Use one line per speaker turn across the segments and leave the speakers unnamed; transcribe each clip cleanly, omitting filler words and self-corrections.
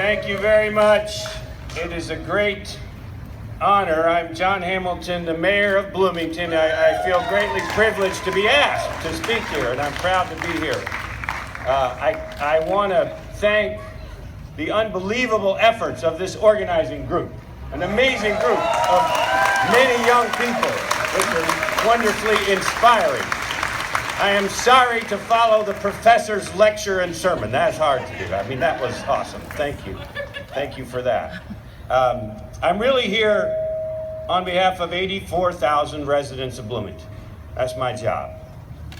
Thank you very much. It is a great honor. I'm John Hamilton, the mayor of Bloomington. I feel greatly privileged to be asked to speak here, and I'm proud to be here. I want to thank the unbelievable efforts of this organizing group, an amazing group of many young people, which are wonderfully inspiring. I am sorry to follow the professor's lecture and sermon. That's hard to do. I mean, that was awesome. Thank you. Thank you for that. I'm really here on behalf of 84,000 residents of Bloomington. That's my job.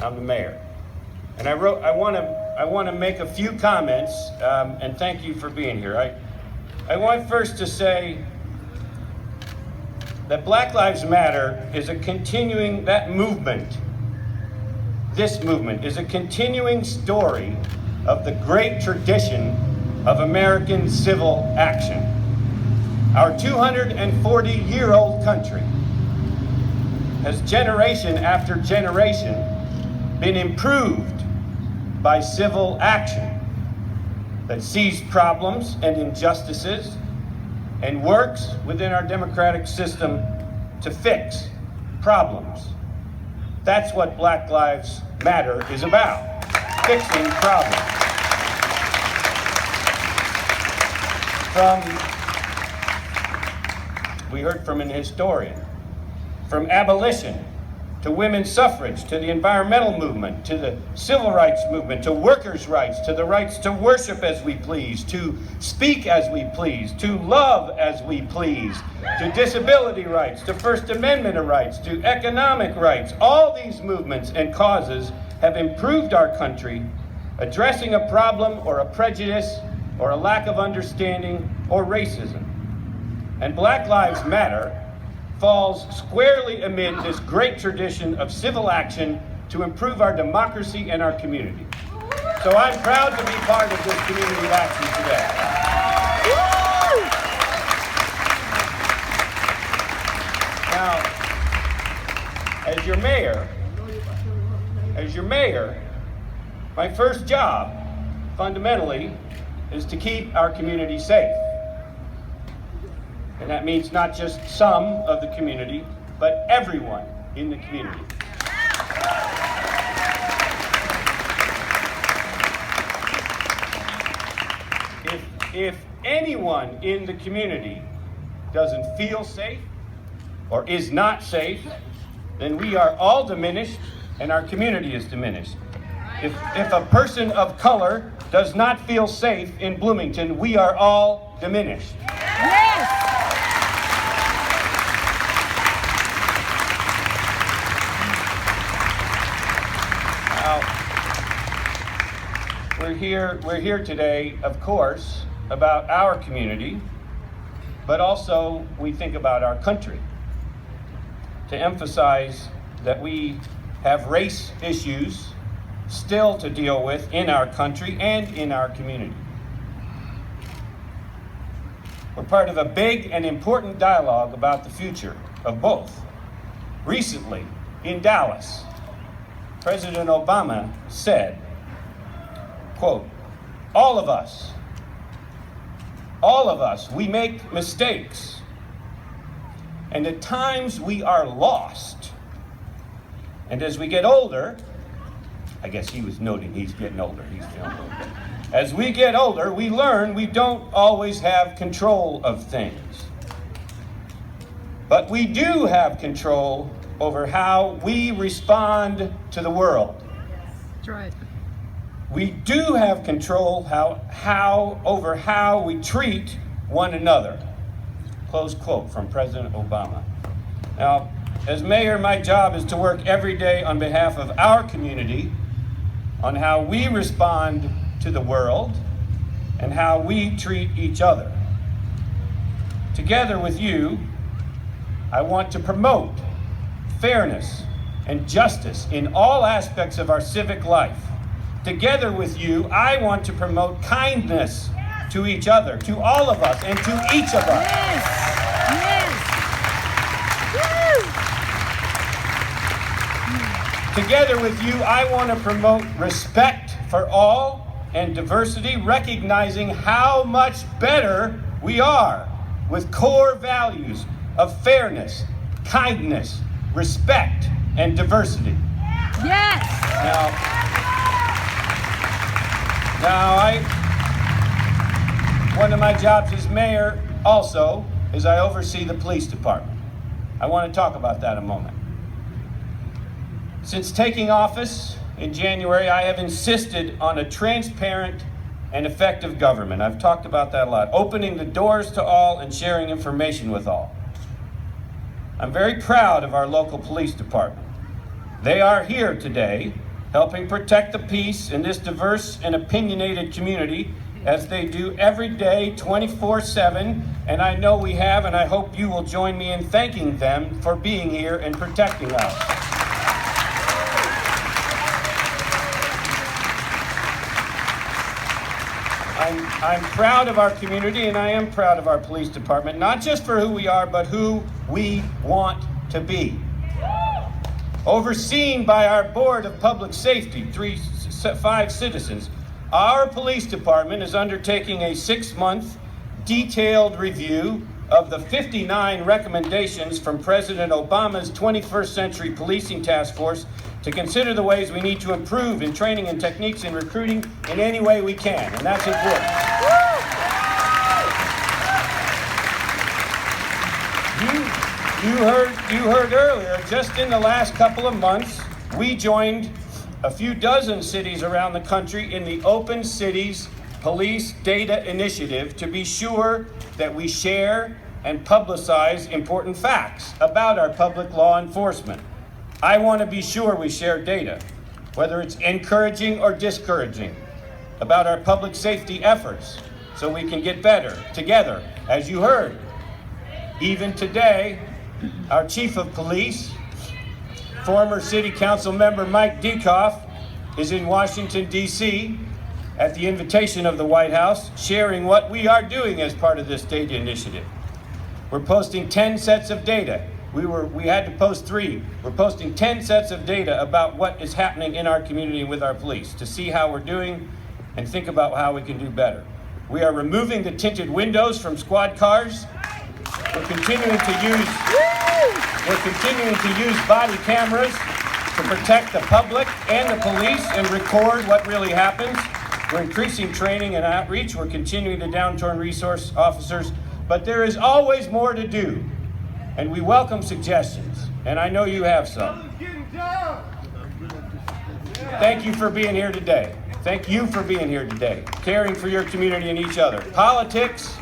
I'm the mayor. And I want to make a few comments, and thank you for being here. I want first to say that Black Lives Matter is a continuing, this movement is a continuing story of the great tradition of American civil action. Our 240-year-old country has generation after generation been improved by civil action that sees problems and injustices and works within our democratic system to fix problems. That's what Black Lives Matter is about, fixing problems. We heard from an historian, from abolition to women's suffrage, to the environmental movement, to the civil rights movement, to workers' rights, to the rights to worship as we please, to speak as we please, to love as we please, to disability rights, to First Amendment rights, to economic rights. All these movements and causes have improved our country, addressing a problem or a prejudice or a lack of understanding or racism. And Black Lives Matter falls squarely amid this great tradition of civil action to improve our democracy and our community. So I'm proud to be part of this community action today. Now, as your mayor, my first job, fundamentally, is to keep our community safe. And that means not just some of the community, but everyone in the community. If anyone in the community doesn't feel safe or is not safe, then we are all diminished and our community is diminished. If a person of color does not feel safe in Bloomington, we are all diminished.
Yes!
We're here today, of course, about our community, but also we think about our country, to emphasize that we have race issues still to deal with in our country and in our community. We're part of a big and important dialogue about the future of both. Recently, in Dallas, President Obama said, quote, all of us, we make mistakes. And at times we are lost. And as we get older, I guess he was noting he's getting older. As we get older, we learn we don't always have control of things. But we do have control over how we respond to the world.
That's right.
We do have control over how we treat one another. Close quote from President Obama. Now, as mayor, my job is to work every day on behalf of our community on how we respond to the world and how we treat each other. Together with you, I want to promote fairness and justice in all aspects of our civic life. Together with you, I want to promote kindness to each other, to all of us, and to each of us.
Yes! Yes!
Together with you, I want to promote respect for all and diversity, recognizing how much better we are with core values of fairness, kindness, respect, and diversity.
Yes.
One of my jobs as mayor also is I oversee the police department. I want to talk about that a moment. Since taking office in January, I have insisted on a transparent and effective government. I've talked about that a lot. Opening the doors to all and sharing information with all. I'm very proud of our local police department. They are here today, helping protect the peace in this diverse and opinionated community as they do every day, 24/7. And I know we have, and I hope you will join me in thanking them for being here and protecting us. I'm proud of our community, and I am proud of our police department, not just for who we are, but who we want to be. Overseen by our Board of Public Safety, 5 citizens, our police department is undertaking a 6-month detailed review of the 59 recommendations from President Obama's 21st Century Policing Task Force to consider the ways we need to improve in training and techniques in recruiting in any way we can, and that's important. You heard earlier, just in the last couple of months, we joined a few dozen cities around the country in the Open Cities Police Data Initiative to be sure that we share and publicize important facts about our public law enforcement. I want to be sure we share data, whether it's encouraging or discouraging, about our public safety efforts so we can get better together. As you heard, even today, our chief of police, former city council member Mike Dekoff, is in Washington, D.C. at the invitation of the White House, sharing what we are doing as part of this data initiative. We're posting 10 sets of data. We had to post 3. We're posting 10 sets of data about what is happening in our community with our police to see how we're doing and think about how we can do better. We are removing the tinted windows from squad cars. We're continuing to use body cameras to protect the public and the police and record what really happens. We're increasing training and outreach. We're continuing to downturn resource officers, but there is always more to do. And we welcome suggestions, and I know you have some. Thank you for being here today. Thank you for being here today, caring for your community and each other. Politics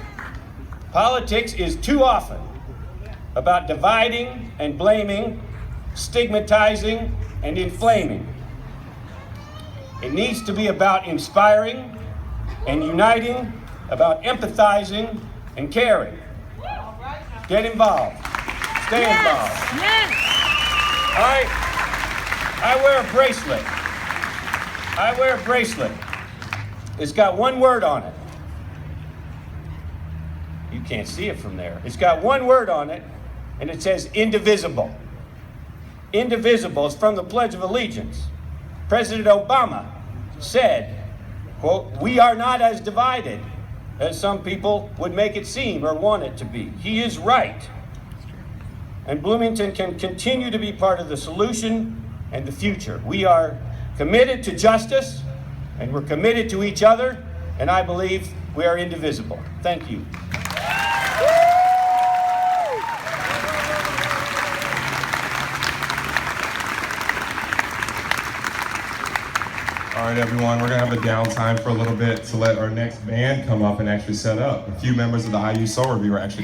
is too often about dividing and blaming, stigmatizing and inflaming. It needs to be about inspiring and uniting, about empathizing and caring. Get involved. Stay involved.
Yes.
I wear a bracelet. It's got one word on it. You can't see it from there. It's got one word on it, and it says indivisible. Indivisible is from the Pledge of Allegiance. President Obama said, quote, "We are not as divided as some people would make it seem or want it to be." He is right. And Bloomington can continue to be part of the solution and the future. We are committed to justice, and we're committed to each other, and I believe we are indivisible. Thank you.
All right, everyone, we're gonna have a downtime for a little bit to let our next band come up and actually set up. A few members of the IU Soul Review are actually